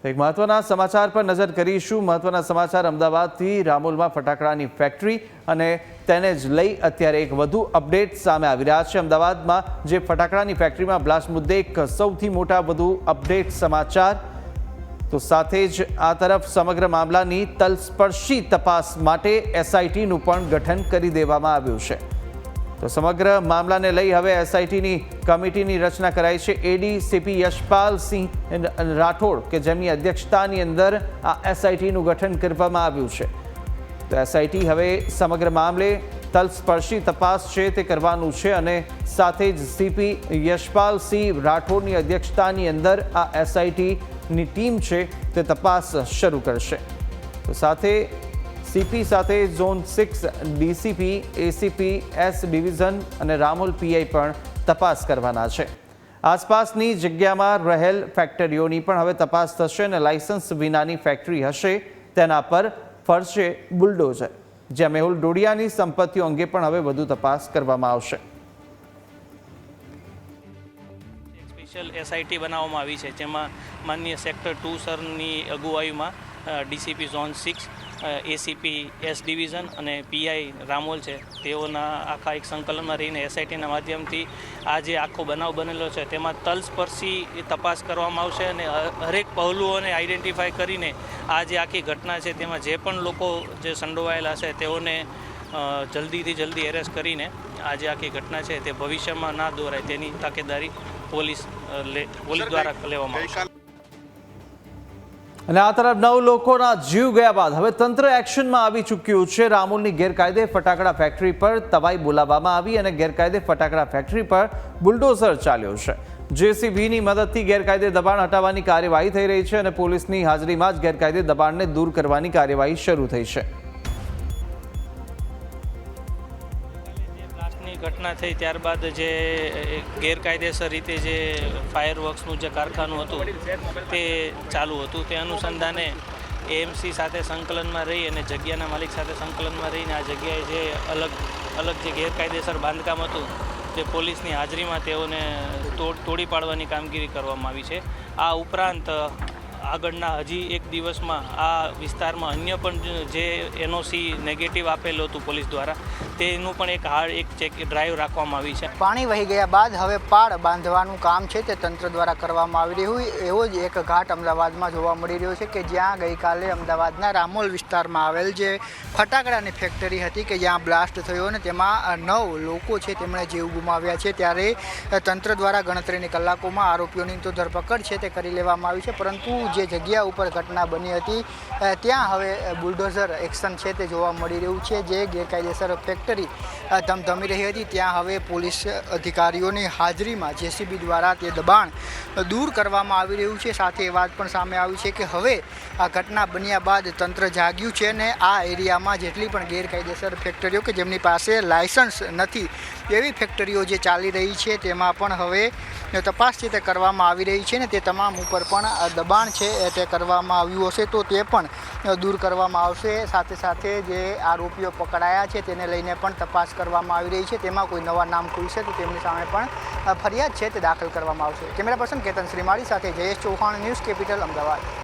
એક મહત્વના સમાચાર પર નજર કરીશું। મહત્વના સમાચાર અમદાવાદથી રામોલમાં ફટાકડાની ફેક્ટરી અને તેને જ લઈ અત્યારે એક વધુ અપડેટ સામે આવી રહ્યા છે। અમદાવાદમાં જે ફટાકડાની ફેક્ટરીમાં બ્લાસ્ટ મુદ્દે એક સૌથી મોટા વધુ અપડેટ સમાચાર। તો સાથે જ આ તરફ સમગ્ર મામલાની તલસ્પર્શી તપાસ માટે એસઆઈટીનું પણ ગઠન કરી દેવામાં આવ્યું છે। તો સમગ્ર મામલાને લઈ હવે એસઆઈટીની કમિટીની રચના કરાઈ છે। એડીસીપી યશપાલસિંહ રાઠોડ કે જેમની અધ્યક્ષતાની અંદર આ એસઆઈટીનું ગઠન કરવામાં આવ્યું છે। તો એસઆઈટી હવે સમગ્ર મામલે તલસ્પર્શી તપાસ છે તે કરવાનું છે અને સાથે જ સીપી યશપાલસિંહ રાઠોડની અધ્યક્ષતાની અંદર આ એસઆઈટીની ટીમ છે તે તપાસ શરૂ કરશે। તો સાથે સીપી સાથે zone 6 DCP ACP S division અને રામોલ પીઆઈ પણ તપાસ કરવાના છે। આસપાસની જગ્યામાં રહેલ ફેક્ટરીઓની પણ હવે તપાસ થશે અને લાયસન્સ વિનાની ફેક્ટરી હશે તેના પર ફરશે બુલડોઝર। જ્યાં મેહુલ ડોડિયાની સંપત્તિઓ અંગે પણ હવે વધુ તપાસ કરવામાં આવશે। સ્પેશિયલ એસઆઈટી બનાવવામાં આવી છે જેમાં માનનીય સેક્ટર 2 સરની અગુવાઈમાં DCP zone 6 ACP S division અને પીઆઈ રામોલ છે તેઓના આખા એક સંકલનમાં રહીને એસઆઈટીના માધ્યમથી આ જે આખો બનાવ બનેલો છે તેમાં તલસ્પર્શી તપાસ કરવામાં આવશે અને હરેક પહલુઓને આઈડેન્ટિફાઈ કરીને આ જે આખી ઘટના છે તેમાં જે પણ લોકો જે સંડોવાયેલા છે તેઓને જલ્દીથી જલ્દી એરેસ્ટ કરીને આ જે આખી ઘટના છે તે ભવિષ્યમાં ના દોરાય તેની તાકેદારી પોલીસ દ્વારા લેવામાં આવશે। અને આ તરફ 9 લોકોના જીવ ગયા બાદ હવે તંત્ર એક્શનમાં આવી ચૂક્યું છે। રામોલની ગેરકાયદે ફટાકડા ફેક્ટરી પર તવાઈ બોલાવવામાં આવી અને ગેરકાયદે ફટાકડા ફેક્ટરી પર બુલડોઝર ચાલ્યો છે। જેસીબીની મદદથી ગેરકાયદે દબાણ હટાવવાની કાર્યવાહી થઈ રહી છે અને પોલીસની હાજરીમાં જ ગેરકાયદે દબાણને દૂર કરવાની કાર્યવાહી શરૂ થઈ છે। ઘટના થઈ ત્યારબાદ જે ગેરકાયદેસર રીતે જે ફાયરવર્ક્સનું જે કારખાનું હતું તે ચાલુ હતું તે અનુસંધાને એએમસી સાથે સંકલનમાં રહી અને જગ્યાના માલિક સાથે સંકલનમાં રહીને આ જગ્યાએ જે અલગ જે ગેરકાયદેસર બાંધકામ હતું તે પોલીસની હાજરીમાં તેઓને તોડી પાડવાની કામગીરી કરવામાં આવી છે। આ ઉપરાંત આગળના હજી એક દિવસમાં આ વિસ્તારમાં અન્ય પણ જે એનઓસી નેગેટિવ આપેલું હતું પોલીસ દ્વારા તેનું પણ એક ચેક ડ્રાઈવ રાખવામાં આવી છે। પાણી વહી ગયા બાદ હવે પાળ બાંધવાનું કામ છે તે તંત્ર દ્વારા કરવામાં આવી રહ્યું એવો જ એક ઘાટ અમદાવાદમાં જોવા મળી રહ્યો છે કે જ્યાં ગઈકાલે અમદાવાદના રામોલ વિસ્તારમાં આવેલ જે ફટાકડાની ફેક્ટરી હતી કે જ્યાં બ્લાસ્ટ થયો અને તેમાં 9 લોકો છે તેમણે જીવ ગુમાવ્યા છે। ત્યારે તંત્ર દ્વારા ગણતરીની કલાકોમાં આરોપીઓની તો ધરપકડ છે તે કરી લેવામાં આવી છે પરંતુ જે જગ્યા ઉપર ઘટના બની હતી ત્યાં હવે બુલડોઝર એક્શન છે તે જોવા મળી રહ્યું છે। જે ગેરકાયદેસર ફેક્ટરી ધમધમી રહી હતી ત્યાં હવે પોલીસ અધિકારીઓની હાજરીમાં જેસીબી દ્વારા તે દબાણ દૂર કરવામાં આવી રહ્યું છે। સાથે એ વાત પણ સામે આવી છે કે હવે આ ઘટના બન્યા બાદ તંત્ર જાગ્યું છે અને આ એરિયામાં જેટલી પણ ગેરકાયદેસર ફેક્ટરીઓ કે જેમની પાસે લાયસન્સ નથી એવી ફેક્ટરીઓ જે ચાલી રહી છે તેમાં પણ હવે તપાસ છે તે કરવામાં આવી રહી છે ને તે તમામ ઉપર પણ દબાણ છે તે કરવામાં આવ્યું હશે તો તે પણ દૂર કરવામાં આવશે। સાથે સાથે જે આરોપીઓ પકડાયા છે તેને લઈને પણ તપાસ કરવામાં આવી રહી છે। તેમાં કોઈ નવા નામ ખુલશે તો તેમની સામે પણ ફરિયાદ છે તે દાખલ કરવામાં આવશે। કેમેરા પર્સન કેતન શ્રીમાળી સાથે જયેશ ચૌહાણ, ન્યૂઝ કેપિટલ, અમદાવાદ।